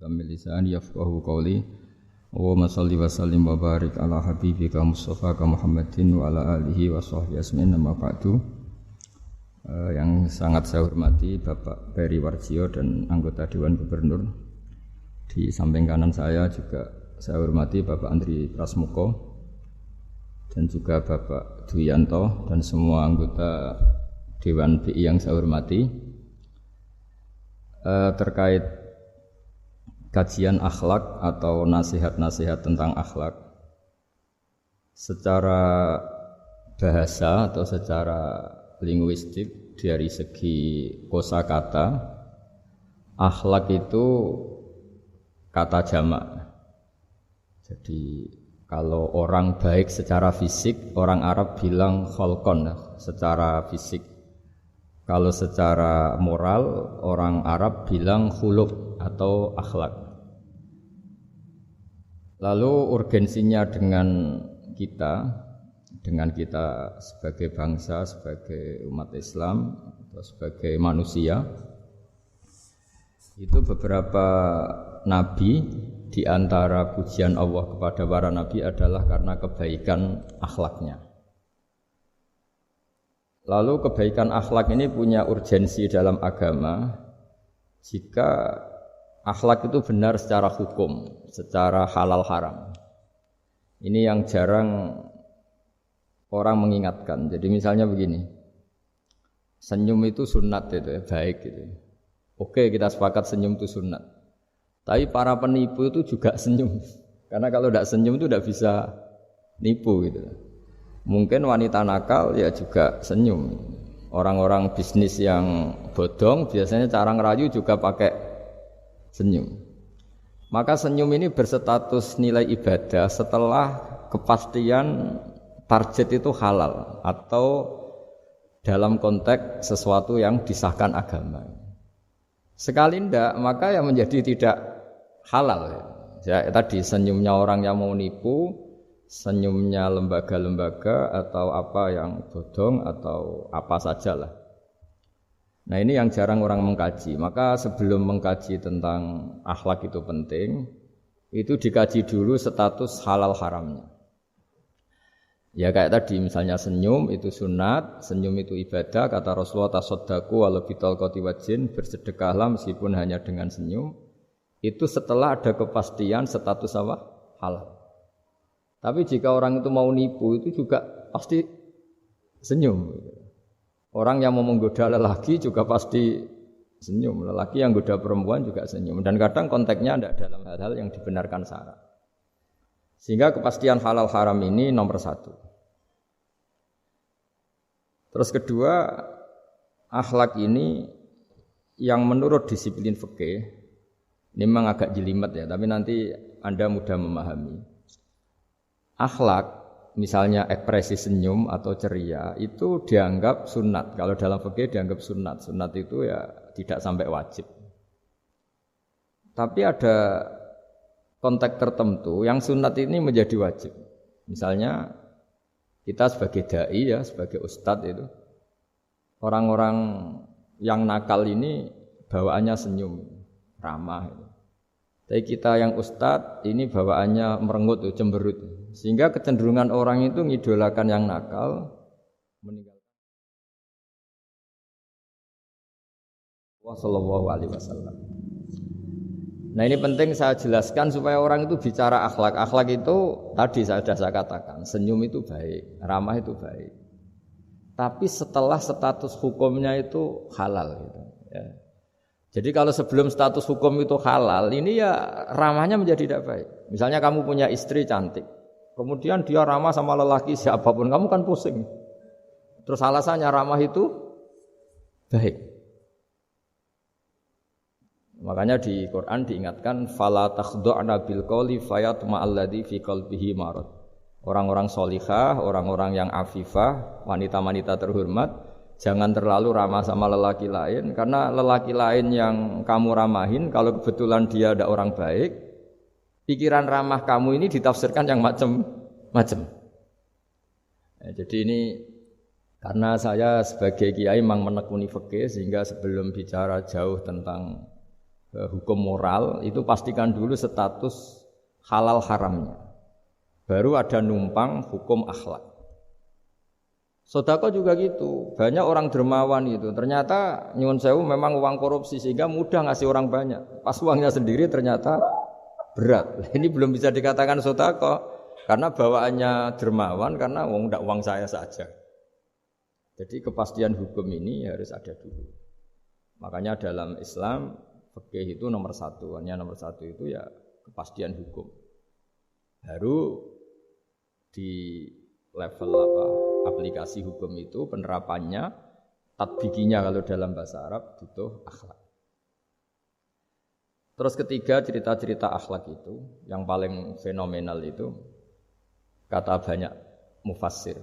'uqdatam min lisani yafqahu qawli. Allahumma shalli wa sallim wa barik ala habibika Mustafa Muhammadin wa ala alihi wa sahbihi asmin amma ba'du. Yang sangat saya hormati Bapak Peri Warjio dan anggota Dewan Gubernur. Di samping kanan saya juga saya hormati Bapak Andri Prasmuko dan juga Bapak Duyanto dan semua anggota Dewan BI yang saya hormati. Terkait kajian akhlak atau nasihat-nasihat tentang akhlak secara bahasa atau secara linguistik dari segi kosakata, akhlak itu kata jamak. Jadi kalau orang baik secara fisik, orang Arab bilang kholqon, secara fisik. Kalau secara moral, orang Arab bilang khuluq atau akhlak. Lalu urgensinya dengan kita sebagai bangsa, sebagai umat Islam, atau sebagai manusia, itu beberapa nabi, di antara pujian Allah kepada para nabi adalah karena kebaikan akhlaknya. Lalu kebaikan akhlak ini punya urgensi dalam agama jika akhlak itu benar secara hukum, secara halal haram. Ini yang jarang orang mengingatkan. Jadi misalnya begini, senyum itu sunat itu ya, baik gitu. Oke, kita sepakat senyum itu sunat. Tapi para penipu itu juga senyum. Karena kalau tidak senyum itu tidak bisa nipu gitu. Mungkin wanita nakal ya juga senyum. Orang-orang bisnis yang bodong biasanya cara ngerayu juga pakai senyum. Maka senyum ini berstatus nilai ibadah setelah kepastian target itu halal atau dalam konteks sesuatu yang disahkan agama. Sekali ndak, maka yang menjadi tidak halal. Ya, tadi senyumnya orang yang mau nipu, senyumnya lembaga-lembaga atau apa yang bodong atau apa sajalah. Nah ini yang jarang orang mengkaji. Maka sebelum mengkaji tentang akhlak itu penting, itu dikaji dulu status halal haramnya. Ya kayak tadi misalnya senyum itu sunat, senyum itu ibadah. Kata Rasulullah tasaddaqu walau bitalqati wajhin, bersedekahlah meskipun hanya dengan senyum. Itu setelah ada kepastian status apa? Halal. Tapi jika orang itu mau nipu itu juga pasti senyum. Orang yang mau menggoda lelaki juga pasti senyum. Lelaki yang goda perempuan juga senyum. Dan kadang konteksnya tidak dalam hal-hal yang dibenarkan syarak. Sehingga kepastian halal haram ini nomor satu. Terus kedua, akhlak ini yang menurut disiplin fikih, ini memang agak jelimet ya, tapi nanti Anda mudah memahami. Akhlak, misalnya ekspresi senyum atau ceria, itu dianggap sunat. Kalau dalam fikih dianggap sunat. Sunat itu ya tidak sampai wajib. Tapi ada konteks tertentu yang sunat ini menjadi wajib. Misalnya kita sebagai dai ya, sebagai ustadz itu, orang-orang yang nakal ini bawaannya senyum, ramah. Tapi kita yang ustadz ini bawaannya merengut, cemberut. Sehingga kecenderungan orang itu ngidolakan yang nakal, meninggalkan Sallallahu Alaihi Wasallam. Nah ini penting saya jelaskan supaya orang itu bicara akhlak. Akhlak itu tadi saya katakan, senyum itu baik, ramah itu baik. Tapi setelah status hukumnya itu halal gitu, ya. Jadi kalau sebelum status hukum itu halal, ini ya ramahnya menjadi tidak baik. Misalnya kamu punya istri cantik, kemudian dia ramah sama lelaki siapapun, kamu kan pusing. Terus alasannya ramah itu baik. Makanya di Quran diingatkan fala takhdu'na bil qawli fayatma'alladzi fi qalbihi marad. Orang-orang solihah, orang-orang yang afifah, wanita-wanita terhormat, jangan terlalu ramah sama lelaki lain, karena lelaki lain yang kamu ramahin, kalau kebetulan dia ada orang baik, pikiran ramah kamu ini ditafsirkan yang macam-macam. Ya, jadi ini karena saya sebagai kiai memang menekuni fikih, sehingga sebelum bicara jauh tentang hukum moral itu pastikan dulu status halal haramnya. Baru ada numpang hukum akhlak. Sedekah juga gitu. Banyak orang dermawan itu. Ternyata nyuwun sewu memang uang korupsi sehingga mudah ngasih orang banyak. Pas uangnya sendiri ternyata berat. Ini belum bisa dikatakan sedekah karena bawaannya dermawan karena uang saya saja. Jadi kepastian hukum ini harus ada dulu. Makanya dalam Islam fikih itu nomor satu. Hanya nomor satu itu ya kepastian hukum. Baru di level aplikasi hukum itu penerapannya tatbikinya kalau dalam bahasa Arab butuh akhlak. Terus ketiga cerita-cerita akhlak itu yang paling fenomenal itu kata banyak mufassir.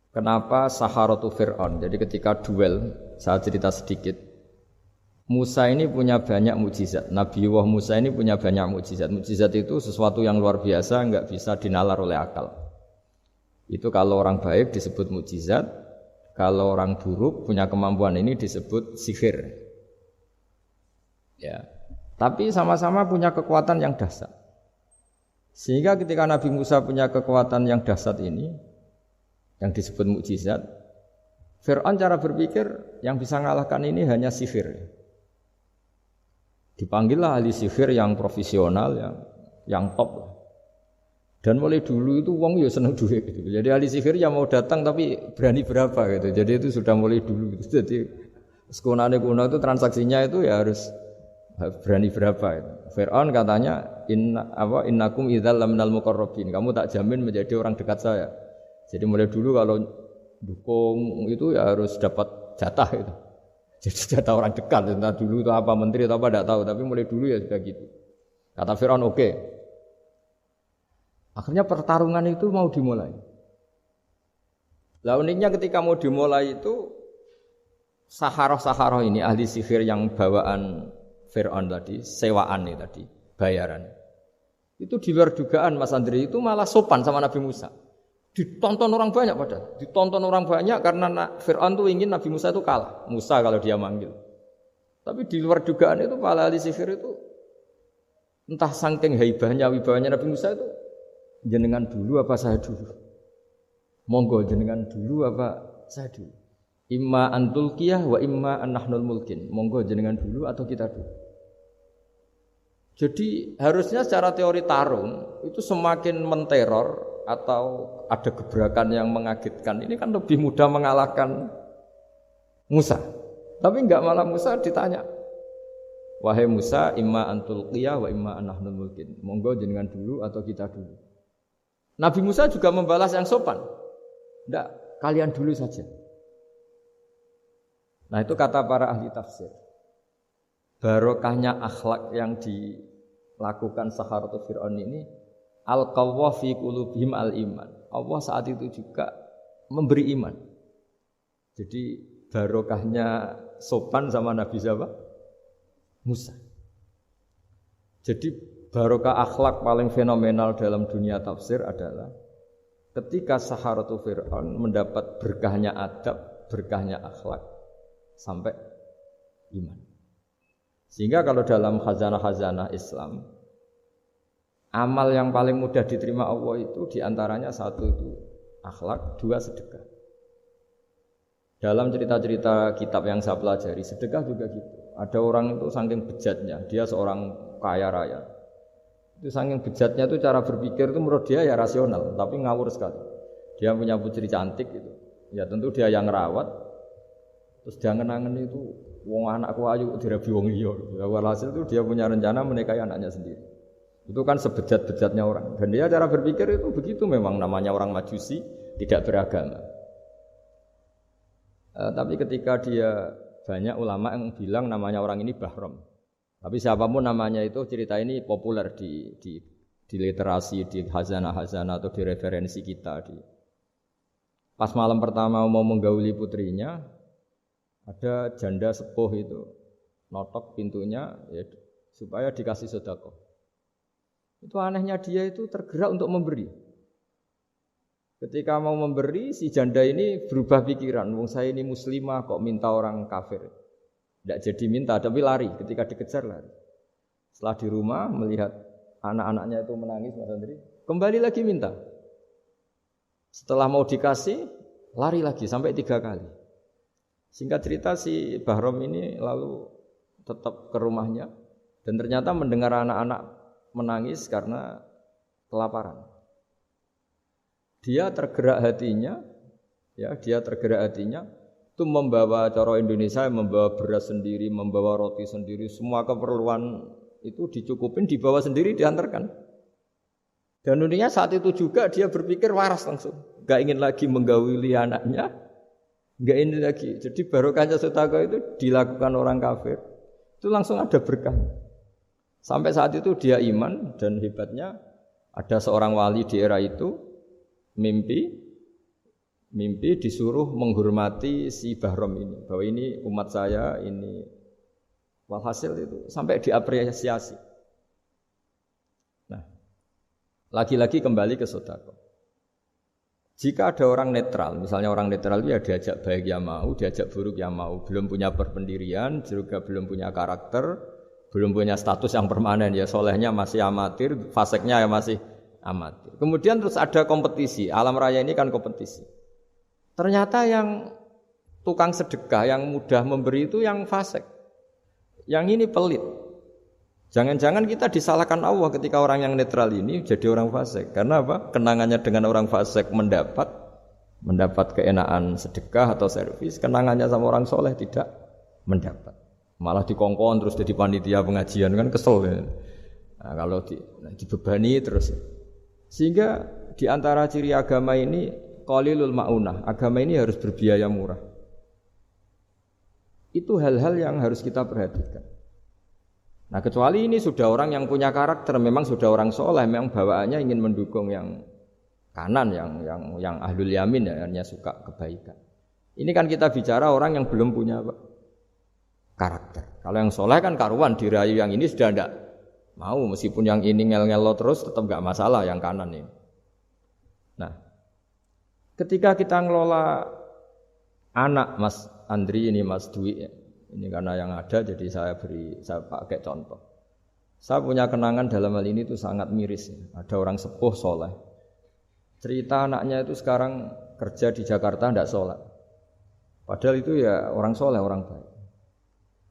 Kenapa Saharatu Fir'aun? Jadi ketika duel, saya cerita sedikit. Musa ini punya banyak mukjizat. Nabiullah Musa ini punya banyak mukjizat. Mukjizat itu sesuatu yang luar biasa, enggak bisa dinalar oleh akal. Itu kalau orang baik disebut mukjizat, kalau orang buruk punya kemampuan ini disebut sihir. Ya. Tapi sama-sama punya kekuatan yang dahsyat. Sehingga ketika Nabi Musa punya kekuatan yang dahsyat ini, yang disebut mukjizat, Fir'aun cara berpikir yang bisa mengalahkan ini hanya sihir. Dipanggillah ahli sihir yang profesional, yang top. Dan mulai dulu itu wong ya seneng duit gitu. Jadi ahli sihir yang mau datang tapi berani berapa gitu. Jadi itu sudah mulai dulu gitu. Jadi sekunane kuno itu transaksinya itu ya harus berani berapa itu. Fir'aun katanya innakum idzal laminal muqarrabin. Kamu tak jamin menjadi orang dekat saya. Jadi mulai dulu kalau dukung itu ya harus dapat jatah itu. Jadi jatah orang dekat, entah dulu itu apa menteri atau apa tidak tahu, tapi mulai dulu ya sudah gitu. Kata Fir'aun oke. Akhirnya pertarungan itu mau dimulai. Lah uniknya ketika mau dimulai itu Saharoh ini ahli sihir yang bawaan Fir'aun tadi, sewaan nih tadi, bayaran. Itu di luar dugaan Mas Andri itu malah sopan sama Nabi Musa. Ditonton orang banyak padahal. Ditonton orang banyak karena Fir'aun tuh ingin Nabi Musa itu kalah. Musa kalau dia manggil. Tapi di luar dugaan itu para ahli sihir itu entah saking wibawanya Nabi Musa itu jenengan dulu apa saya dulu. Monggo jenengan dulu apa saya dulu. Imma antulqiyah wa imma annahnul mulkin. Monggo jenengan dulu atau kita dulu. Jadi harusnya secara teori tarung itu semakin menteror atau ada gebrakan yang mengagetkan ini kan lebih mudah mengalahkan Musa. Tapi enggak, malah Musa ditanya, wahai Musa, imma antulqiyah wa imma anahnul mulkin. Monggo jenengan dulu atau kita dulu. Nabi Musa juga membalas yang sopan. Enggak, kalian dulu saja. Nah itu kata para ahli tafsir. Barokahnya akhlak yang dilakukan Saharatu Fir'aun ini al-qawwa fi qulubihim al-iman. Allah saat itu juga memberi iman. Jadi barokahnya sopan sama Nabi siapa? Musa. Jadi barokah akhlak paling fenomenal dalam dunia tafsir adalah ketika Saharatu Fir'aun mendapat berkahnya adab, berkahnya akhlak sampai iman. Sehingga kalau dalam khazanah-khazanah Islam amal yang paling mudah diterima Allah itu diantaranya satu itu akhlak, dua sedekah. Dalam cerita-cerita kitab yang saya pelajari, sedekah juga gitu. Ada orang itu saking bejatnya, dia seorang kaya raya. Itu saking bejatnya itu cara berpikir itu menurut dia ya rasional, tapi ngawur sekali. Dia punya putri cantik gitu. Ya tentu dia yang rawat. Terus dia ngenangen itu wong anakku ayu dirabi wong liya. Walhasil itu dia punya rencana menikahi anaknya sendiri. Itu kan sebejat-bejatnya orang. Dan dia cara berpikir itu begitu, memang namanya orang majusi, tidak beragama. Tapi ketika dia, banyak ulama yang bilang namanya orang ini Bahram. Tapi siapapun namanya itu, cerita ini populer di literasi, di khazanah-khazanah atau di referensi kita. Pas malam pertama mau menggauli putrinya, ada janda sepuh itu notok pintunya ya, supaya dikasih sedekah. Itu anehnya dia itu tergerak untuk memberi. Ketika mau memberi, si janda ini berubah pikiran. Wong saya ini muslimah kok minta orang kafir. Tidak jadi minta, tapi lari. Ketika dikejar lari. Setelah di rumah melihat anak-anaknya itu menangis, Mas Andri, kembali lagi minta. Setelah mau dikasih, lari lagi sampai 3 kali. Singkat cerita si Bahrom ini lalu tetap ke rumahnya dan ternyata mendengar anak-anak menangis karena kelaparan. Dia tergerak hatinya itu membawa cara Indonesia, membawa beras sendiri, membawa roti sendiri, semua keperluan itu dicukupin, dibawa sendiri, diantarkan. Dan uniknya saat itu juga dia berpikir waras langsung, gak ingin lagi menggauli anaknya, gak ingin lagi. Jadi barokahnya sedekah itu dilakukan orang kafir, itu langsung ada berkah. Sampai saat itu dia iman dan hebatnya ada seorang wali di era itu mimpi disuruh menghormati si Bahrom ini, bahwa ini umat saya, ini walhasil itu sampai diapresiasi. Nah, lagi-lagi kembali ke sedekah. Jika ada orang netral, misalnya orang netral itu ya diajak baik ya mau, diajak buruk ya mau, belum punya perpendirian, juga belum punya karakter, belum punya status yang permanen, ya solehnya masih amatir, faseknya ya masih amatir. Kemudian terus ada kompetisi, alam raya ini kan kompetisi. Ternyata yang tukang sedekah, yang mudah memberi itu yang fasik. Yang ini pelit. Jangan-jangan kita disalahkan Allah ketika orang yang netral ini jadi orang fasik. Karena apa? Kenangannya dengan orang fasik mendapat keenaan sedekah atau servis. Kenangannya sama orang soleh tidak mendapat. Malah dikongkon terus jadi panitia pengajian, kan kesel. Ya. Nah, kalau dibebani terus. Sehingga di antara ciri agama ini qalilul ma'unah, agama ini harus berbiaya murah. Itu hal-hal yang harus kita perhatikan. Nah, kecuali ini sudah orang yang punya karakter, memang sudah orang soleh, memang bawaannya ingin mendukung yang kanan, yang ahlul yamin, ya, hanya suka kebaikan. Ini kan kita bicara orang yang belum punya karakter. Kalau yang soleh kan karuan, dirayu yang ini sudah tidak mau, meskipun yang ini ngel-ngelo terus tetap enggak masalah yang kanan ini. Nah, ketika kita ngelola anak Mas Andri ini, Mas Dwi, ini karena yang ada jadi saya pakai contoh. Saya punya kenangan dalam hal ini itu sangat miris. Ada orang sepuh soleh. Cerita anaknya itu sekarang kerja di Jakarta tidak sholat. Padahal itu ya orang soleh, orang baik.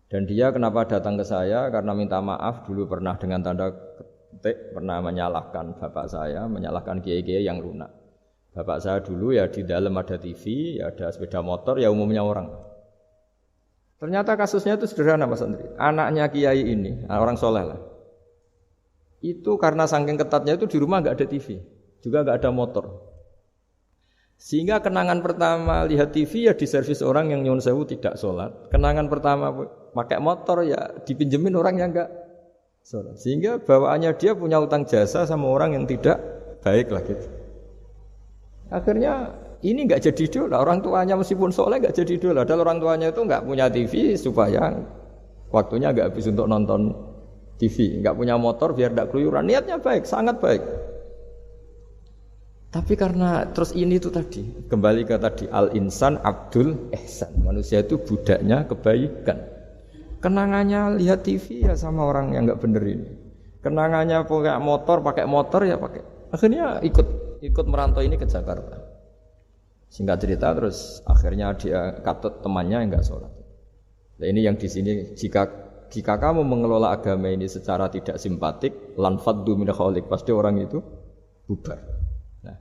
Dan dia kenapa datang ke saya? Karena minta maaf dulu pernah dengan tanda ketik pernah menyalahkan bapak saya, menyalahkan kiai-kiai yang lunak. Bapak saya dulu ya di dalam ada TV, ya ada sepeda motor, ya umumnya orang. Ternyata kasusnya itu sederhana Mas Andri. Anaknya kiai ini, orang soleh lah. Itu karena saking ketatnya itu di rumah nggak ada TV, juga nggak ada motor. Sehingga kenangan pertama lihat TV ya diservis orang yang nyuwun sewu tidak sholat. Kenangan pertama pakai motor ya dipinjemin orang yang nggak sholat. Sehingga bawaannya dia punya utang jasa sama orang yang tidak baik lah gitu. Akhirnya ini nggak jadi idola, orang tuanya meskipun soleh nggak jadi idola. Padahal orang tuanya itu nggak punya TV supaya waktunya nggak habis untuk nonton TV, nggak punya motor biar tidak keluyuran. Niatnya baik, sangat baik. Tapi karena terus ini itu tadi kembali ke tadi al-insan abdul ihsan, manusia itu budaknya kebaikan. Kenangannya lihat TV ya sama orang yang nggak bener ini. Kenangannya pakai motor ya pakai. Akhirnya ikut merantau ini ke Jakarta. Singkat cerita terus akhirnya dia katut temannya yang enggak sholat. Nah ini yang di sini jika kamu mengelola agama ini secara tidak simpatik, lan faddu min khaliq, pasti orang itu bubar. Nah,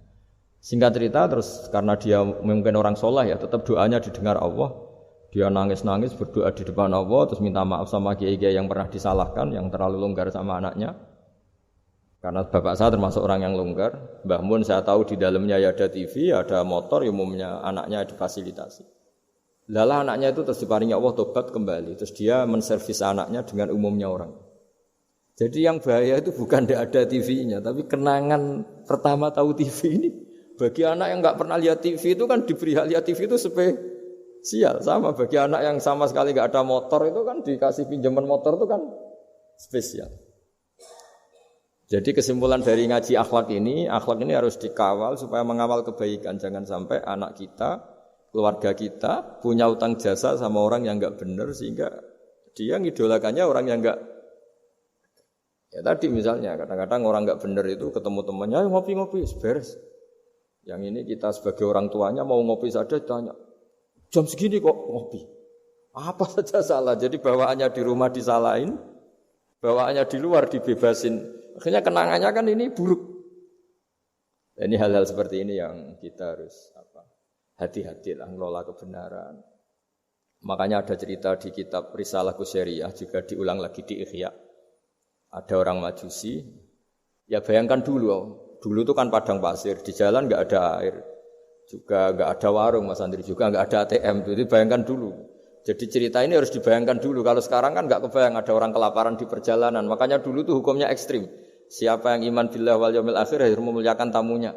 singkat cerita terus karena dia mungkin orang soleh ya, tetap doanya didengar Allah. Dia nangis-nangis berdoa di depan Allah terus minta maaf sama kiai-kiai yang pernah disalahkan, yang terlalu longgar sama anaknya. Karena bapak saya termasuk orang yang longgar. Mbah Mun saya tahu di dalamnya ya ada TV, ada motor, umumnya anaknya difasilitasi. Lalah anaknya itu terus diparingi Allah tobat kembali. Terus dia menservis anaknya dengan umumnya orang. Jadi yang bahaya itu bukan tidak ada TV-nya, tapi kenangan pertama tahu TV ini. Bagi anak yang nggak pernah lihat TV itu kan diberi hak lihat TV itu spesial. Sama bagi anak yang sama sekali nggak ada motor itu kan dikasih pinjaman motor itu kan spesial. Jadi kesimpulan dari ngaji akhlak ini harus dikawal supaya mengawal kebaikan. Jangan sampai anak kita, keluarga kita punya utang jasa sama orang yang enggak benar sehingga Dia ngidolakannya orang yang enggak. Ya tadi misalnya kadang-kadang orang enggak benar itu ketemu temannya, ayo ngopi-ngopi, beres. Yang ini kita sebagai orang tuanya mau ngopi saja tanya, jam segini kok ngopi? Apa saja salah. Jadi bawaannya di rumah disalahin, bawaannya di luar dibebasin. Akhirnya kenangannya kan ini buruk. Ini hal-hal seperti ini yang kita harus hati-hati lah ngelola kebenaran. Makanya ada cerita di kitab Risalah Qusyariah juga diulang lagi di Ihya. Ada orang Majusi. Ya bayangkan dulu itu kan padang pasir, di jalan enggak ada air. Juga enggak ada warung, Mas Andri, juga enggak ada ATM. Jadi bayangkan dulu. Jadi cerita ini harus dibayangkan dulu. Kalau sekarang kan enggak kebayang ada orang kelaparan di perjalanan. Makanya dulu tuh hukumnya ekstrim. Siapa yang iman billah wal yaumil akhir harus memuliakan tamunya.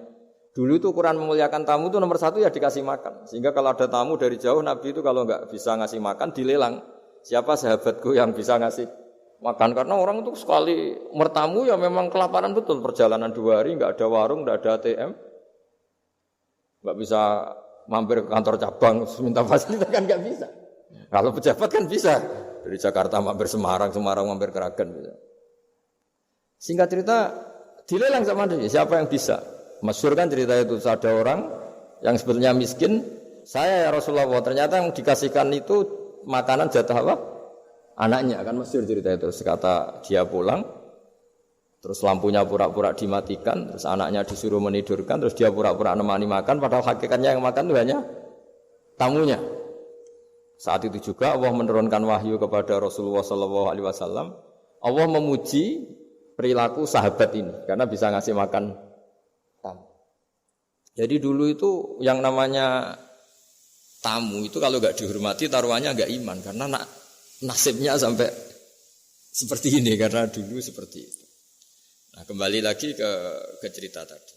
Dulu itu ukuran memuliakan tamu itu nomor 1 ya dikasih makan. Sehingga kalau ada tamu dari jauh, Nabi itu kalau enggak bisa ngasih makan dilelang. Siapa sahabatku yang bisa ngasih makan? Karena orang itu sekali bertamu ya memang kelaparan betul. Perjalanan 2 hari enggak ada warung, enggak ada ATM. Enggak bisa mampir ke kantor cabang minta fasilitas kan enggak bisa. Kalau pejabat kan bisa. Dari Jakarta mampir Semarang mampir Kragen bisa. Singkat cerita dilelang sama dia. Siapa yang bisa? Masyhur kan cerita itu, ada orang yang sebetulnya miskin, saya ya Rasulullah, ternyata yang dikasihkan itu makanan jatah apa? Anaknya, kan masyhur cerita itu. Sekata dia pulang, terus lampunya pura-pura dimatikan, terus anaknya disuruh menidurkan, terus dia pura-pura nemani makan, padahal hakikatnya yang makan itu hanya tamunya. Saat itu juga Allah menurunkan wahyu kepada Rasulullah SAW. Allah memuji perilaku sahabat ini karena bisa ngasih makan tamu. Jadi dulu itu yang namanya tamu itu kalau enggak dihormati taruhannya enggak iman karena nasibnya sampai seperti ini karena dulu seperti itu. Nah, kembali lagi ke cerita tadi.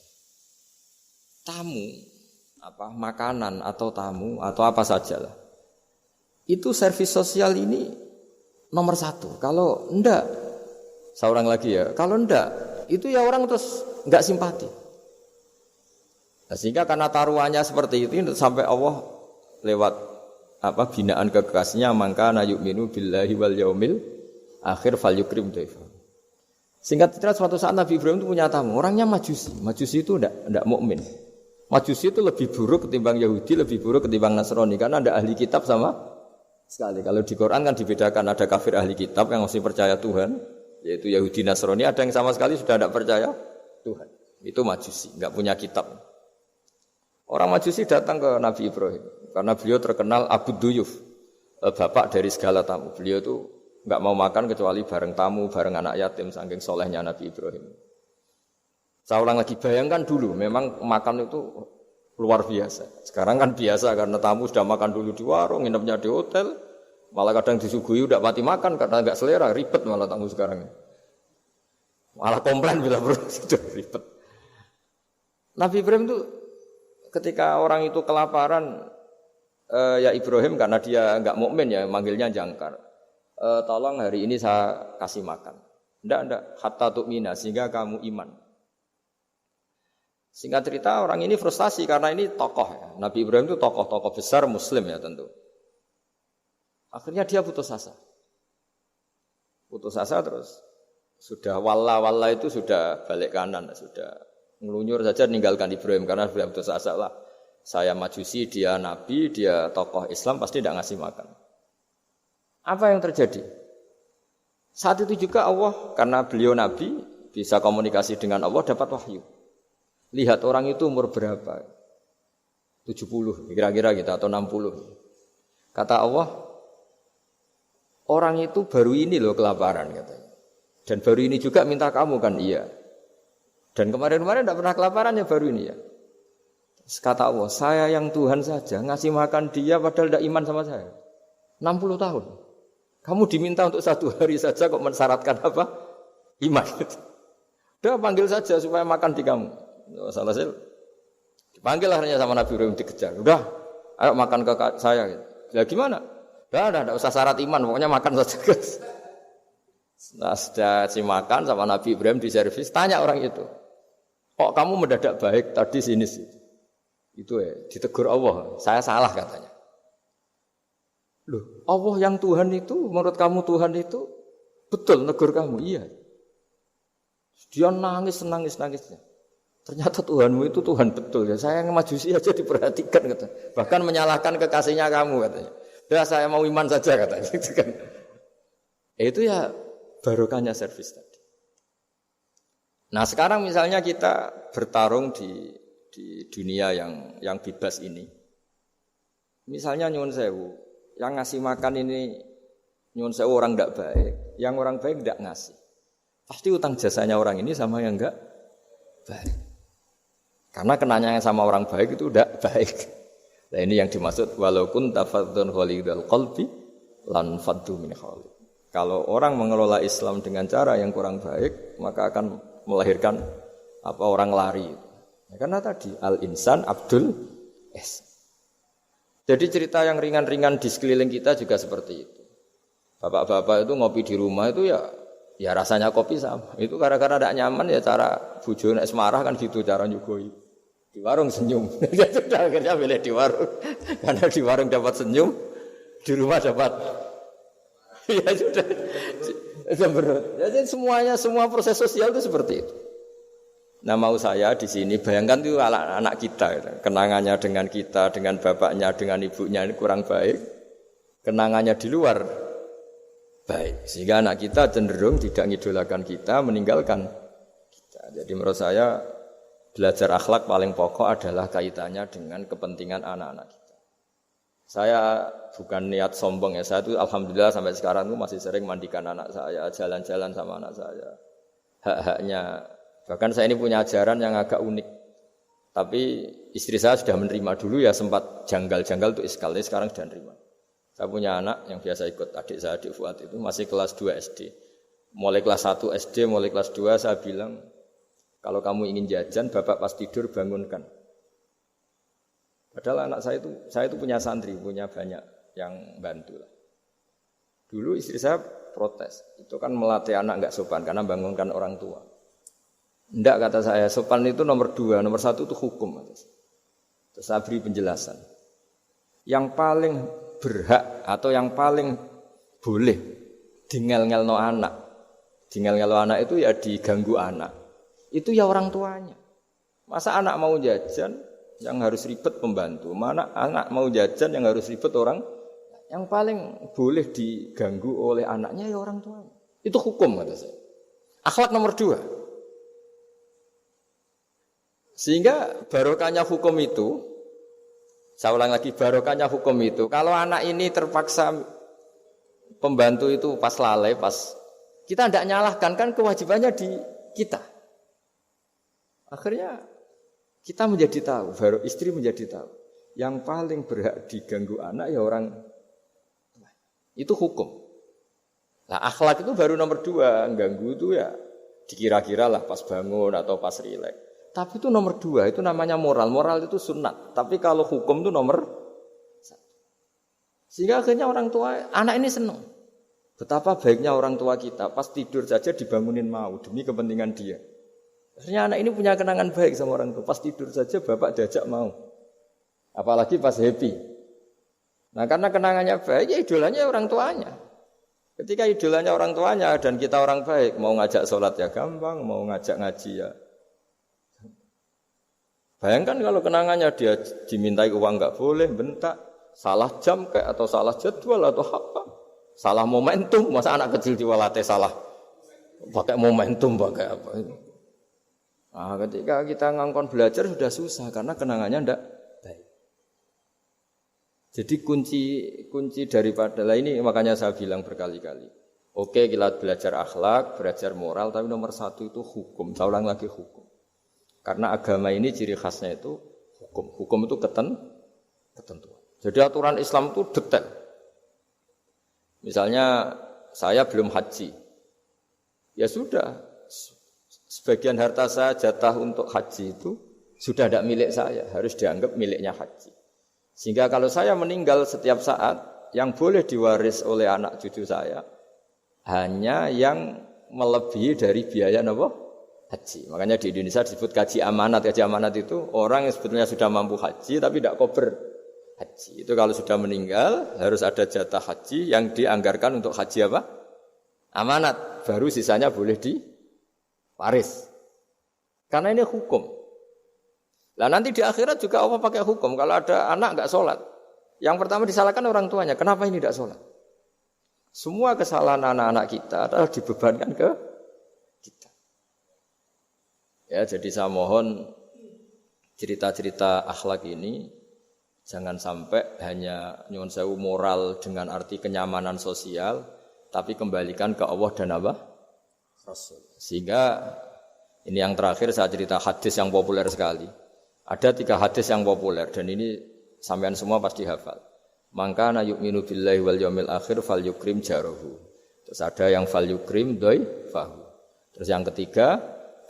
Tamu makanan atau tamu atau apa sajalah. Itu servis sosial ini nomor 1. Kalau enggak, seorang lagi ya, kalau enggak, itu ya orang terus enggak simpati. Nah, sehingga karena taruhannya seperti itu sampai Allah lewat binaan kekasihnya, maka na yu'minu billahi wal yaumil akhir falyukrim dhaifa. Singkat cerita suatu saat Nabi Ibrahim itu punya tamu, orangnya Majusi. Majusi itu enggak mukmin. Majusi itu lebih buruk ketimbang Yahudi, lebih buruk ketimbang Nasrani karena ada ahli kitab sama sekali. Kalau di Quran kan dibedakan, ada kafir ahli kitab yang masih percaya Tuhan, yaitu Yahudi Nasrani, ada yang sama sekali sudah tidak percaya Tuhan. Itu Majusi, enggak punya kitab. Orang Majusi datang ke Nabi Ibrahim karena beliau terkenal Abu Duyuf, bapak dari segala tamu. Beliau itu enggak mau makan kecuali bareng tamu, bareng anak yatim, saking solehnya Nabi Ibrahim. Saya ulang lagi, bayangkan dulu, memang makan itu luar biasa. Sekarang kan biasa karena tamu sudah makan dulu di warung, nginepnya di hotel, malah kadang disuguhi udah mati makan karena enggak selera, ribet malah tamu sekarang. Malah komplain bila perlu sudah ribet. Nabi Ibrahim itu ketika orang itu kelaparan, ya Ibrahim karena dia enggak mukmin ya manggilnya jangkar. Tolong hari ini saya kasih makan. Enggak, hatta tu'mina sehingga kamu iman. Singkat cerita orang ini frustasi karena ini tokoh ya. Nabi Ibrahim itu tokoh besar muslim ya tentu. Akhirnya dia putus asa. Putus asa terus sudah walla itu sudah balik kanan, sudah ngelunyur saja meninggalkan Ibrahim karena sudah putus asa lah. Saya Majusi, dia Nabi, dia tokoh Islam pasti tidak ngasih makan. Apa yang terjadi? Saat itu juga Allah karena beliau Nabi bisa komunikasi dengan Allah dapat wahyu. Lihat orang itu umur berapa? 70 kira-kira gitu atau 60. Kata Allah, orang itu baru ini loh kelaparan katanya. Dan baru ini juga minta kamu kan? Iya. Dan kemarin-kemarin tidak pernah kelaparan ya baru ini ya. Kata Allah, saya yang Tuhan saja ngasih makan dia padahal tidak iman sama saya. 60 tahun. Kamu diminta untuk 1 hari saja kok mensyaratkan apa? Iman. Udah panggil saja supaya makan di kamu. Salah sih dipanggil akhirnya sama Nabi Ibrahim dikejar. Udah, ayo makan ke saya. Ya gimana? Udah, tidak usah syarat iman, pokoknya makan saja guys. Nah, sudah si makan sama Nabi Ibrahim di servis, tanya orang itu. Kok kamu mendadak baik tadi sini sih? Itu ya, ditegur Allah. Saya salah katanya. Loh, Allah yang Tuhan itu, menurut kamu Tuhan itu betul negur kamu? Iya. Dia nangis-nangisnya. Ternyata Tuhanmu itu Tuhan betul ya. Saya yang majusi aja diperhatikan kata. Bahkan menyalahkan kekasihnya kamu katanya. Ya saya mau iman saja katanya. Itu ya barokahnya servis tadi. Nah sekarang misalnya kita bertarung di dunia yang bebas ini. Misalnya nyuwun sewu, yang ngasih makan ini nyuwun sewu orang tidak baik, yang orang baik tidak ngasih. Pasti utang jasanya orang ini sama yang enggak baik. Karena kenanya sama orang baik itu tidak baik. Nah ini yang dimaksud walaupun tafadzun khalidul qalbi lan faddu min khalid. Kalau orang mengelola Islam dengan cara yang kurang baik, maka akan melahirkan orang lari. Ya, karena tadi al-insan abdul es. Jadi cerita yang ringan-ringan di sekeliling kita juga seperti itu. Bapak-bapak itu ngopi di rumah itu ya rasanya kopi sama. Itu gara-gara tidak nyaman ya cara bojo nek marah kan gitu cara nyugoi. Di warung senyum. Ya sudah akhirnya pilih di warung. Karena di warung dapat senyum, di rumah dapat ya sudah. Jadi semua proses sosial itu seperti itu. Nah mau saya di sini bayangkan itu anak kita, kenangannya dengan kita, dengan bapaknya, dengan ibunya ini kurang baik, kenangannya di luar baik, sehingga anak kita cenderung tidak ngidolakan kita, meninggalkan kita. Jadi menurut saya belajar akhlak paling pokok adalah kaitannya dengan kepentingan anak-anak kita. Saya bukan niat sombong ya, saya itu alhamdulillah sampai sekarang itu masih sering mandikan anak saya, jalan-jalan sama anak saya, hak-haknya. Bahkan saya ini punya ajaran yang agak unik. Tapi istri saya sudah menerima dulu ya sempat janggal-janggal itu iskal. Sekarang sudah menerima. Saya punya anak yang biasa ikut adik saya di Fuad itu masih kelas 2 SD. Mulai kelas 1 SD, mulai kelas 2 saya bilang kalau kamu ingin jajan bapak pas tidur bangunkan. Padahal anak saya itu punya santri, punya banyak yang bantu. Dulu istri saya protes. Itu kan melatih anak enggak sopan karena bangunkan orang tua. Tidak kata saya, sopan itu nomor 2, nomor 1 itu hukum. Terus saya beri penjelasan. Yang paling berhak atau yang paling boleh dingel-ngelno anak. Dingel-ngelno anak itu ya diganggu anak. Itu ya orang tuanya. Masa anak mau jajan yang harus ribet pembantu. Mana anak mau jajan yang harus ribet orang. Yang paling boleh diganggu oleh anaknya ya orang tuanya. Itu hukum kata saya. Akhlak nomor 2. Sehingga barokahnya hukum itu, saya ulang lagi barokahnya hukum itu, kalau anak ini terpaksa pembantu itu pas lalai, kita tidak nyalahkan kan kewajibannya di kita. Akhirnya kita menjadi tahu, baru istri menjadi tahu, yang paling berhak diganggu anak ya orang itu hukum. Nah akhlak itu baru nomor 2, ganggu itu ya dikira-kira lah pas bangun atau pas rileks. Tapi itu nomor 2, itu namanya moral. Moral itu sunat. Tapi kalau hukum itu nomor 1. Sehingga akhirnya orang tua, anak ini senang. Betapa baiknya orang tua kita, pas tidur saja dibangunin mau, demi kepentingan dia. Akhirnya anak ini punya kenangan baik sama orang tua. Pas tidur saja bapak diajak mau. Apalagi pas happy. Nah karena kenangannya baik, ya idolanya orang tuanya. Ketika idolanya orang tuanya dan kita orang baik, mau ngajak sholat ya gampang, mau ngajak ngaji ya. Bayangkan kalau kenangannya dia dimintai uang enggak boleh, bentak, salah jam kayak atau salah jadwal atau apa, salah momentum, masa anak kecil diwalate salah pakai momentum pakai apa itu. Nah, ketika kita ngangkon belajar sudah susah karena kenangannya enggak baik. Jadi kunci daripada ini makanya saya bilang berkali-kali. Oke, kita belajar akhlak, belajar moral, tapi nomor 1 itu hukum. Saya ulang lagi hukum. Karena agama ini ciri khasnya itu hukum. Hukum itu ketentuan. Jadi aturan Islam itu detail. Misalnya saya belum haji. Ya sudah. Sebagian harta saya jatah untuk haji itu sudah tidak milik saya. Harus dianggap miliknya haji. Sehingga kalau saya meninggal setiap saat, yang boleh diwaris oleh anak cucu saya hanya yang melebihi dari biaya haji. Makanya di Indonesia disebut gaji amanat. Gaji amanat itu orang yang sebetulnya sudah mampu haji tapi tidak kober. haji. Itu kalau sudah meninggal harus ada jatah haji yang dianggarkan untuk haji apa? Amanat. Baru sisanya boleh diwaris. Karena ini hukum. Lah nanti di akhirat juga Allah pakai hukum. Kalau ada anak enggak sholat, yang pertama disalahkan orang tuanya. Kenapa ini tidak sholat? Semua kesalahan anak-anak kita adalah dibebankan ke kita. Ya, jadi saya mohon cerita-cerita akhlak ini jangan sampai hanya nyuwun sewu moral dengan arti kenyamanan sosial, tapi kembalikan ke Allah dan apa? Rasul. Sehingga ini yang terakhir saya cerita hadis yang populer sekali. Ada 3 hadis yang populer dan ini sampean semua pasti hafal. Maka na yu'minu billahi wal yaumil akhir fal yukrim jarahu. Terus ada yang fal yukrim dhaifahu. Terus yang ketiga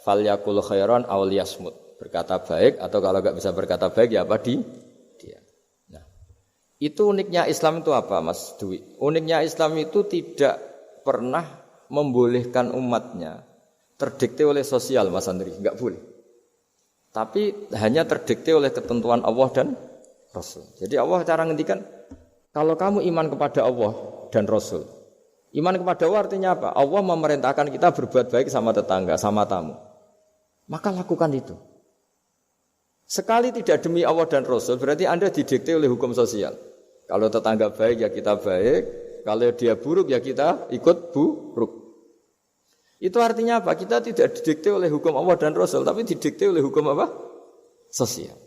fal yakul khairan aw liyasmut. Berkata baik atau kalau enggak bisa berkata baik ya apa dia. Nah, itu uniknya Islam itu apa Mas Dwi? Uniknya Islam itu tidak pernah membolehkan umatnya terdikte oleh sosial Mas Andri, enggak boleh. Tapi hanya terdikte oleh ketentuan Allah dan Rasul. Jadi Allah cara ngendikan kalau kamu iman kepada Allah dan Rasul. Iman kepada Allah artinya apa? Allah memerintahkan kita berbuat baik sama tetangga, sama tamu. Maka lakukan itu. Sekali tidak demi Allah dan Rasul, berarti Anda didikte oleh hukum sosial. Kalau tetangga baik ya kita baik, kalau dia buruk ya kita ikut buruk. Itu artinya apa? Kita tidak didikte oleh hukum Allah dan Rasul, tapi didikte oleh hukum apa? Sosial.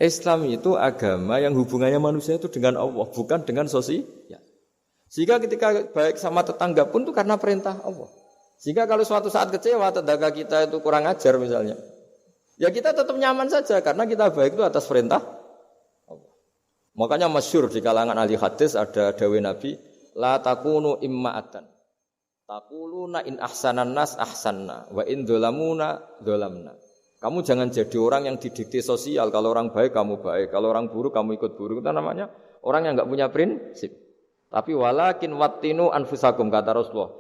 Islam itu agama yang hubungannya manusia itu dengan Allah, bukan dengan sosial. Sehingga ketika baik sama tetangga pun itu karena perintah Allah. Sehingga kalau suatu saat kecewa tetangga kita itu kurang ajar misalnya, ya kita tetap nyaman saja karena kita baik itu atas perintah Allah. Makanya masyhur di kalangan ahli hadis ada dawuh Nabi, la takunu imma'atan. Taquluna in ahsanan nas ahsanna wa in dzalamuna dzalamna. Kamu jangan jadi orang yang didikte sosial. Kalau orang baik kamu baik, kalau orang buruk kamu ikut buruk. Itu namanya orang yang enggak punya prinsip. Tapi walakin wattinu anfusakum kata Rasulullah.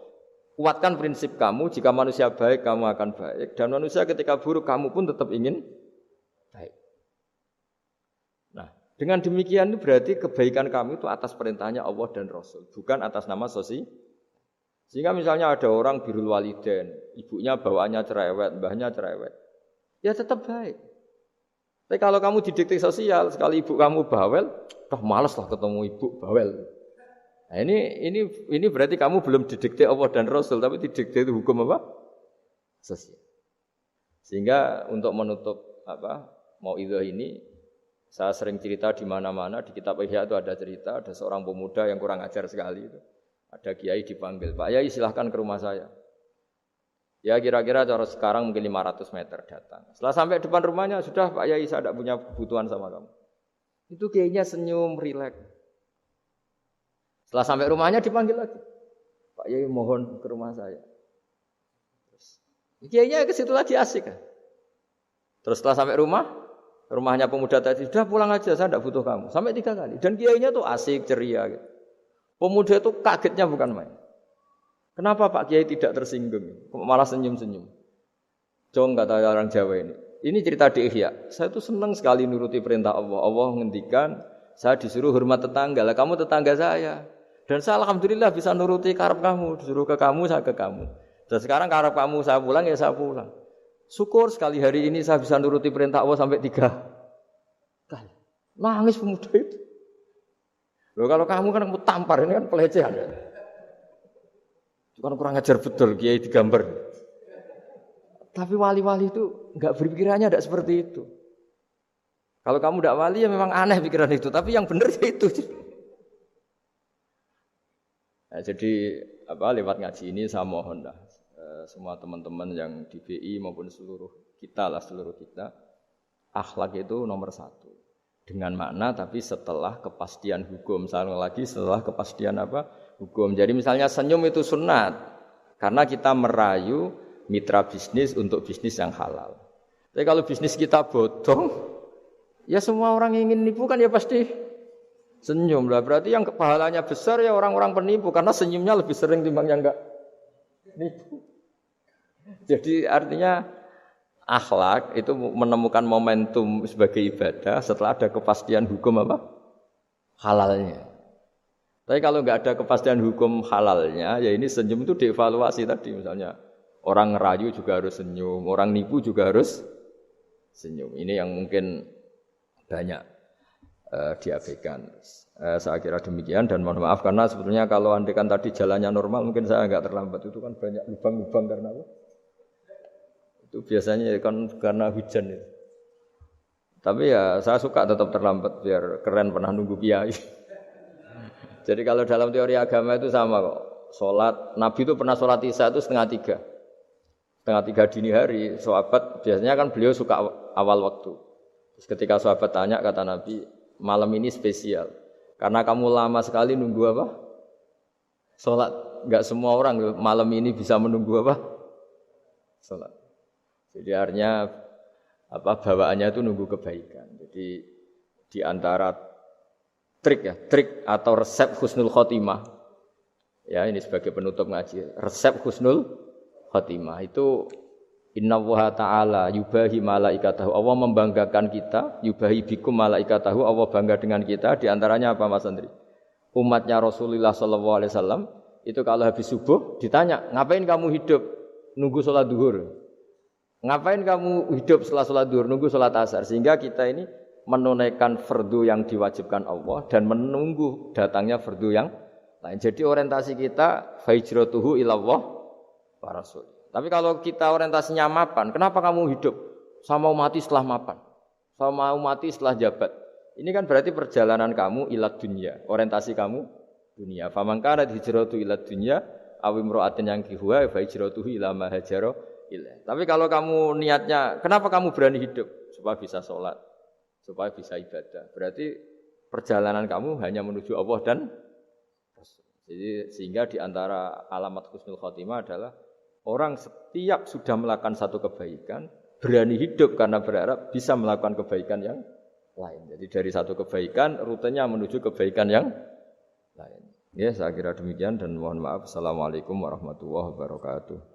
Kuatkan prinsip kamu, jika manusia baik kamu akan baik dan manusia ketika buruk kamu pun tetap ingin baik. Nah, dengan demikian itu berarti kebaikan kamu itu atas perintahnya Allah dan Rasul, bukan atas nama sosial. Sehingga misalnya ada orang birrul walidain, ibunya bawaannya cerewet, mbahnya cerewet. Ya tetap baik. Tapi kalau kamu didikte sosial, sekali ibu kamu bawel, malas lah ketemu ibu bawel. Nah, ini berarti kamu belum didikte Allah dan Rasul, tapi didikte itu hukum apa? Sosial. Sehingga untuk menutup mauidhah ini, saya sering cerita di mana-mana di kitab Ihya itu ada cerita ada seorang pemuda yang kurang ajar sekali itu. Ada kiai dipanggil, Pak Yai silahkan ke rumah saya. Ya kira-kira cara sekarang mungkin 500 meter datang. Setelah sampai depan rumahnya, sudah Pak Yai saya tidak punya kebutuhan sama kamu. Itu kiainya senyum, rileks. Setelah sampai rumahnya dipanggil lagi. Pak Yai mohon ke rumah saya. Kiainya ke situ lagi asik kan. Terus setelah sampai rumahnya pemuda tadi, sudah pulang aja saya tidak butuh kamu. Sampai 3 kali. Dan kiainya tuh asik, ceria gitu. Pemuda itu kagetnya bukan main. Kenapa Pak Kiai tidak tersinggung? Malah senyum-senyum. Jong kata orang Jawa ini. Ini cerita di Ihya. Saya tuh senang sekali nuruti perintah Allah. Allah ngendikan saya disuruh hormat tetangga. Lah kamu tetangga saya. Dan saya alhamdulillah bisa nuruti karep kamu. Disuruh ke kamu, saya ke kamu. Dan sekarang karep kamu saya pulang ya saya pulang. Syukur sekali hari ini saya bisa nuruti perintah Allah sampai 3 kali. Nangis pemuda itu. Loh kalau kamu kan kamu tampar, ini kan pelecehan. Itu kan kurang ajar betul, kiai digambar. Tapi wali-wali itu enggak berpikirannya tidak seperti itu. Kalau kamu tidak wali ya memang aneh pikiran itu, tapi yang benar ya itu. Nah, jadi lewat ngaji ini saya mohon dah semua teman-teman yang di BI maupun seluruh kita, akhlak itu nomor 1. Dengan makna tapi setelah kepastian hukum. Setelah kepastian hukum. Jadi misalnya senyum itu sunat karena kita merayu mitra bisnis untuk bisnis yang halal. Tapi kalau bisnis kita bodong, ya semua orang ingin nipu kan ya pasti senyum lah. Berarti yang pahalanya besar ya orang-orang penipu karena senyumnya lebih sering timbang yang enggak nipu. Jadi artinya akhlak itu menemukan momentum sebagai ibadah setelah ada kepastian hukum halalnya. Tapi kalau nggak ada kepastian hukum halalnya, ya ini senyum itu dievaluasi tadi. Misalnya orang ngerayu juga harus senyum, orang nipu juga harus senyum. Ini yang mungkin banyak diabaikan. Saya kira demikian dan mohon maaf karena sebetulnya kalau andekan tadi jalannya normal mungkin saya agak terlambat. Itu kan banyak lubang-lubang karena apa? Itu biasanya kan karena hujan itu. Tapi ya saya suka tetap terlambat biar keren pernah nunggu kiai. Jadi kalau dalam teori agama itu sama kok. Sholat, Nabi itu pernah sholat isya itu setengah tiga dini hari. Sahabat biasanya kan beliau suka awal waktu. Terus ketika sahabat tanya kata Nabi, malam ini spesial. Karena kamu lama sekali nunggu apa? Sholat. Enggak semua orang malam ini bisa menunggu apa? Sholat. Jadi artinya bawaannya itu nunggu kebaikan. Jadi di antara trik atau resep husnul khotimah. Ya, ini sebagai penutup ngaji. Resep husnul khotimah itu innallaha ta'ala yubahi malaikatahu. Allah membanggakan kita, yubahi bikum malaikatahu. Allah bangga dengan kita. Di antaranya apa Mas Andri? Umatnya Rasulullah sallallahu alaihi wasallam itu kalau habis subuh ditanya, "Ngapain kamu hidup? Nunggu sholat duhur." Ngapain kamu hidup setelah sholat duhur, nunggu sholat asar? Sehingga kita ini menunaikan fardu yang diwajibkan Allah dan menunggu datangnya fardu yang lain. Jadi orientasi kita hijratuhu ilallah wa rasul. Tapi kalau kita orientasinya mapan, kenapa kamu hidup? Saya mau mati setelah mapan. Saya mau mati setelah jabat. Ini kan berarti perjalanan kamu ilad dunya. Orientasi kamu dunia. Faman kana hijratu ilad dunya aw imra'atin yang kihuha fa hijratuhu ila ma hajara ilaih. Tapi kalau kamu niatnya, kenapa kamu berani hidup? Supaya bisa sholat, supaya bisa ibadah. Berarti perjalanan kamu hanya menuju Allah dan Rasul. Jadi sehingga di antara alamat husnul khotimah adalah orang setiap sudah melakukan satu kebaikan, berani hidup karena berharap bisa melakukan kebaikan yang lain. Jadi dari satu kebaikan, rutenya menuju kebaikan yang lain. Ya, saya kira demikian dan mohon maaf. Assalamualaikum warahmatullahi wabarakatuh.